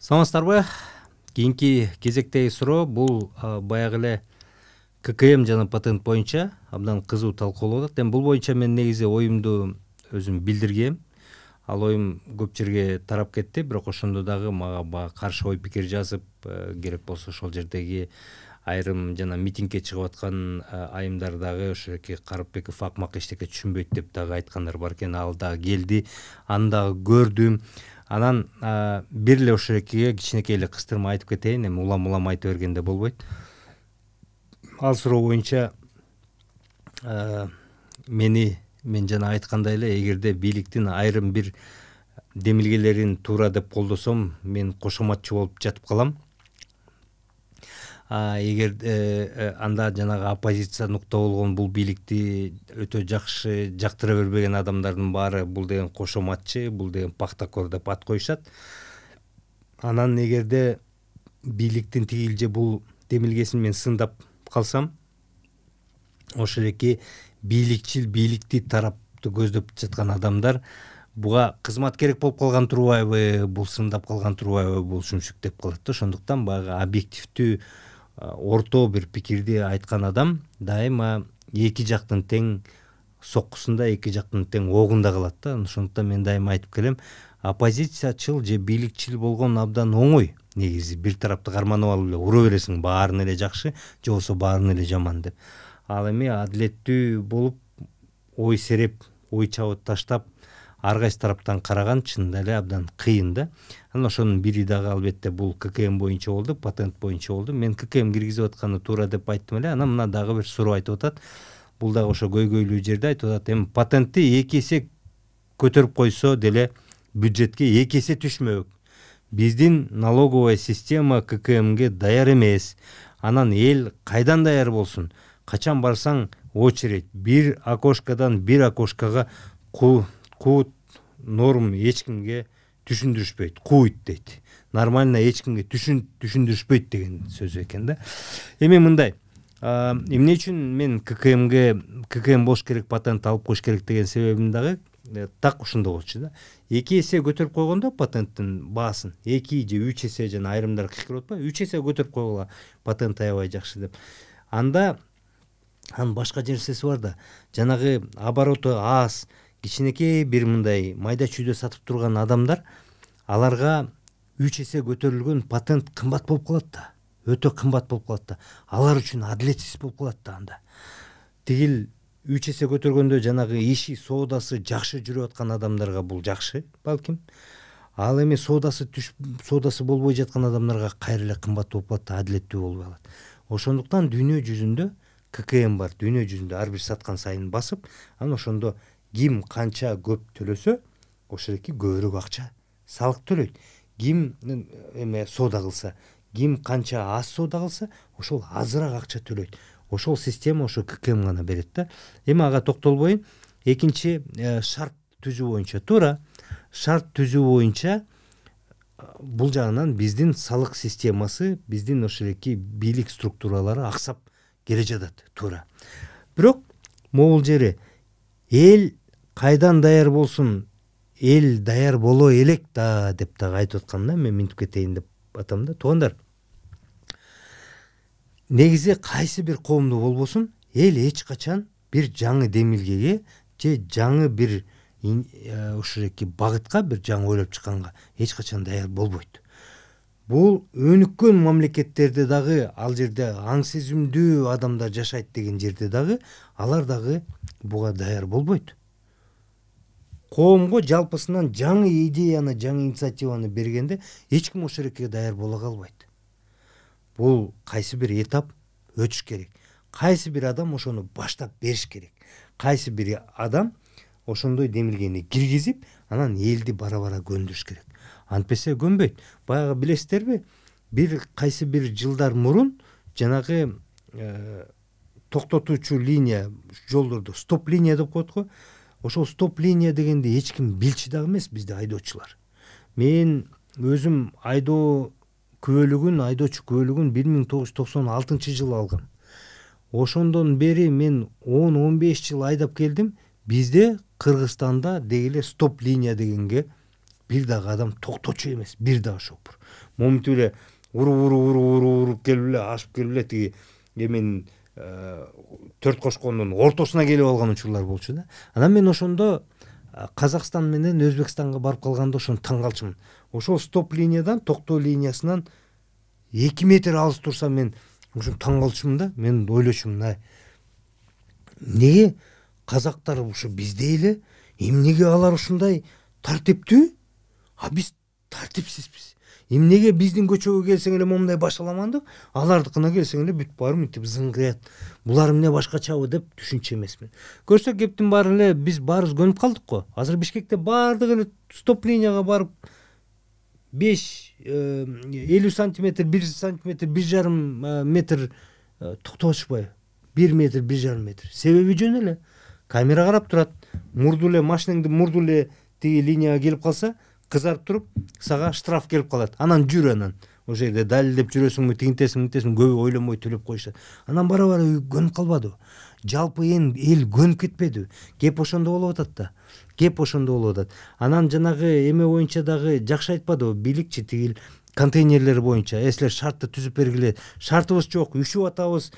Саламатсыздарбы? Кийинки кезектеги суроо бул баягы эле ККМ жана патент боюнча абдан кызуу талкуулап атат. Эми бул боюнча мен негизи оюмду өзүм билдиргем. Ал оюм көп жерге тарап кетти, бирок ошондо дагы мага баягы каршы ой пикир жазып, керек болсо ошол жердеги айрым жана митингге чыгып аткан айымдар дагы ошоки Карыпбеков акмак эчтеке түшүнбөйт деп дагы айткандар бар экен. Ал дагы келди, аны дагы көрдүм. Анан бир эле ошоекиге кичинекей эле кыстырма айтып кетейин, эми улам айта бергенде болбойт. Ал суроо боюнча мен жана айткандай эле, эгерде бийликтин айрым бир демилгелерин туура деп колдосом, мен кошоматчу болуп жатып калам. Эгер анда жанагы оппозиция нукта болгон бул бийликти өтө жакшы жактыра бербеген адамдардын баары бул деген кошоматчы, бул деген пактакор деп ат коюшат. Анан эгерде бийликтин тигил же бул демилгесин мен сындап калсам, ошол эки бийликти тарапты көздөп жаткан адамдар буга кызмат керек болуп калган турбайбы, бул сындап калган турбайбы, бул шүмшүктөп калат да. Ошондуктан баягы объективдүү орто бир пикирди айткан адам дайыма эки жактын тең соккусунда, эки жактын тең огунда калат да. Ошондуктан мен дайыма айтып келем, оппозициячыл же бийликчил болгон абдан оңой. Негизи бир тарапты карманып алып эле ура бересиң, баарын эле жакшы, же болбосо баарын эле жаман деп. Ал эми адилеттүү болуп, ой сереп, ой чабыт таштап, ар кайсы тараптан караган чынында эле абдан кыйын да. Анан ошонун бири дагы албетте бул ККМ боюнча болду, патент боюнча болду. Мен ККМ киргизип атканы туура деп айттым эле. Анан мына дагы бир суроо айтып атат. Бул дагы ошо көйгөйлүү жерде айтып атат. Эми патентти 2 эсе көтөрүп койсо деле бюджетке 2 эсе түшмөк. Биздин налоговая система ККМге даяр эмес. Анан эл кайдан даяр болсун? Качан барсаң очередь, бир окошкадан бир окошкага кууд норм эч кимге түшүндүрүшпөйт, кууйт дейт. Нормально эч кимге түшүндүрүшпөйт деген сөз экен да. Эми мындай, эмне үчүн мен ККМ болуш керек, патент алып коюш керек деген себебим дагы так ушунда болчу да. 2 эсе көтөрүп койгондо патенттин баасын 2 же 3 эсе, жана айрымдар кыйкырып атпайбы, 3 эсе көтөрүп койгула, патент аябай жакшы деп. Анда анын башка нерсеси бар да. Жанагы обороту аз, кичинекей бир мындай майда чүйдө сатып турган адамдар, аларга 3 эсе көтөрүлгөн патент кымбат болуп калат да. Өтө кымбат болуп калат да. Алар үчүн адилетсиз болуп калат да анда. Тигил 3 эсе көтөргөндө жанагы иши, соодасы жакшы жүрүп аткан адамдарга бул жакшы, балким. Ал эми соодасы болбой жаткан адамдарга кайра эле кымбат болуп калат да, адилеттүү болбой калат. Ошондуктан дүйнө жүзүндө ККМ бар. Дүйнө жүзүндө ар бир саткан сайын басып, анан ошондо ким канча көп төлөсө, ошоки көбүрөөк акча салык төлөйт. Ким соода кылса, ким канча аз соода кылса, ошол азыраак акча төлөйт. Ошол система ошо ККМ гана берет да. Эми ага токтолбойм. Экинчи шарт түзүү боюнча, туура шарт түзүү боюнча бул жагынан биздин салык системасы, биздин ошоки бийлик структуралары аксап келе жатат, туура. Бирок могул жери эл кайдан даяр болсун, эл даяр боло элек да деп дагы айтып аткам да. Мен минтип кетейин деп атам да. Туугандар, негизи кайсы бир коомдо болбосун, эл эч качан бир жаңы демилгеге же жаңы бир ошоки багытка, бир жаңы ойлоп чыкканга эч качан даяр болбойт. Бул өнүккөн мамлекеттерде дагы, ал жерде аң сезимдүү адамдар жашайт деген жерде дагы, алар дагы буга даяр болбойт. Коомго жалпысынан жаңы идеяны, жаңы инициативаны бергенде эч ким ошолекке даяр боло калбайт. Бул кайсы бир этап өтүш керек. Кайсы бир адам ошону баштап бериш керек. Кайсы бир адам ошондой демилгени киргизип, анан элди бара-бара көндүрүш керек. Антпесе көнбөйт. Баягы билесиздерби, бир кайсы бир жылдар мурун жанагы токтотуучу линия, жолдорду стоп линия деп коет го. Ошол стоп линия дегенди эч ким билчү дагы эмес бизде айдоочулар. Мен өзүм айдоочу күбөлүгүн 1996 жылы алгам. Ошондон бери мен 10-15 жыл айдап келдим. Бизде Кыргызстанда дегеле стоп линия дегенге бир дагы адам токточу эмес, бир дагы шопур. Моминтип эле уруп келип эле ашып келип эле тиги эменин төрт кошкондун ортосуна келип алган учурлар болчу да. Анан мен ошондо Казакстан менен Өзбекстанга барып калганда ошону таң калчумун. Ошол стоп линиядан, токтоо линиясынан 2 метр алыс турсам мен ошо таң калчумун да. Мен ойлочумун, неге казактар ушу биздей эле, эмнеге алар ушундай тартиптүү, а биз тартипсизбиз. Эмнеге биздин көчөгө келсең эле момундай башаламандык, алардыкына келсең эле бүт баары мынтип зыңгыят. Булар эмне башкачабы деп түшүнчү эмесмин. Көрсөк кептин баары эле биз баарыбыз көнүп калдык го. Азыр Бишкекте баардыгы эле стоп линияга барып 50 сантиметр, 1 сантиметр, 1,5 метр токтотушпайбы? 1 метр, 1,5 метр. Себеби жөн эле. Камера карап турат. Мурду эле машинаңды мурду эле тиги линияга келип калса, кызарып туруп, сага штраф келип калат. Анан жүр анан. Ошол жерде далилдеп жүрөсүңбү, тигинтесиңби, көбү ойлонбой төлөп коюшат. Анан бара көнүп калбадыбы? Жалпы эл көнүп кетпедиби? Кеп ошондо болуп атат да. Анан жанагы эме боюнча дагы жакшы айтпадыбы? Бийликчи тигил контейнерлер боюнча силер шартты түзүп бергиле. Шартыбыз жок, үшүп атабыз,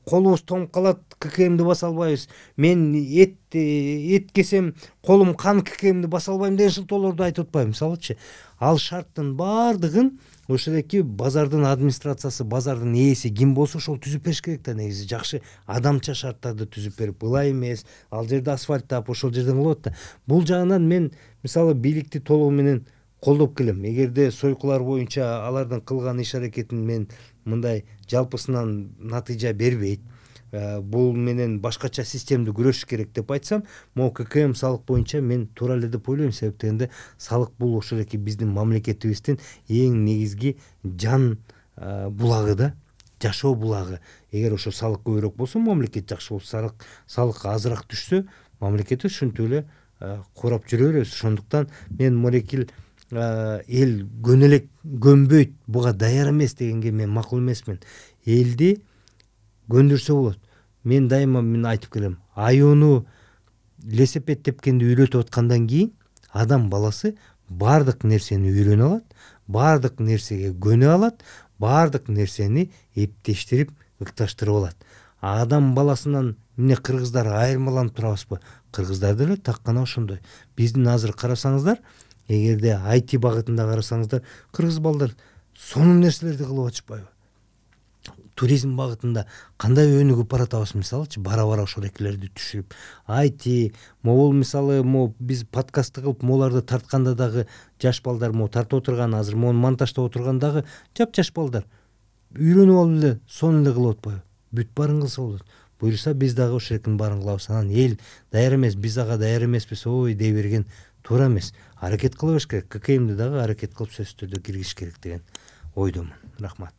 колубуз тоңуп калат, ККМди баса албайбыз. Мен эт кесем, колум кан, ККМди баса албайм деген шылтоолорду айтып атпайбы, мисалычы. Ал шарттын баардыгын ошол эки базардын администрациясы, базардын ээси ким болсо ошол түзүп бериш керек да. Негизи жакшы адамча шарттарды түзүп берип, былай эмес, ал жерде асфальт таап ошол жерден кылып да. Бул жагынан мен мисалы бийликти толугу менен колдоп келем. Эгерде сойкулар боюнча алардын кылган иш-аракетин мен мындай жалпысынан натыйжа бербейт, бул менен башкача системдүү күрөшүш керек деп айтсам, могу ККМ салык боюнча мен туура эле деп ойлойм. Себеп дегенде салык бул ошол эки биздин мамлекетибиздин эң негизги жан булагы да, жашоо булагы. Эгер ошо салык көбүрөөк болсо, мамлекет жакшы болсо, салык азыраак түшсө, мамлекетти ушинтип эле курап жүрө беребиз. Ошондуктан мен молекил эл көнөлөк көнбөйт, буга даяр эмес дегенге мен макул эмесмин. Элди көндүрсө болот. Мен дайыма айтып келем. Аюуну велосипед тепкенди үйрөтүп аткандан кийин адам баласы баардык нерсени үйрөнө алат, баардык нерсеге көнө алат, баардык нерсени эптештирип, ыкташтырып алат. Адам баласынан эмне кыргыздар айырмаланып турабызбы? Кыргыздар деле таккана ошондой. Биздин азыр карасаңыздар, эгерде IT багытында карасаңыздар, кыргыз балдар сонун нерселерди кылып атышпайбы? Туризм багытында кандай өнүгүп баратабыз, мисалычы, бара-бара ошол экилерди түшүрүп. IT, могул мисалы, биз подкастты кылып, моларды тартканда дагы жаш балдар тартып отурган, азыр мону монтаждап отурган дагы жап-жаш балдар. Үйрөнүп алып эле, сонун эле кылып атпайбы? Бүт баарын кылса болот. Буюрса биз дагы ошол экинин баарын кылабыз. Анан эл даяр эмес, биз ага даяр эмеспиз, ой дей берген туура эмес. Аракет кыла бериш керек. ККМди дагы аракет кылып сөзсүз түрдө киргизиш керек деген ойдомун. Рахмат.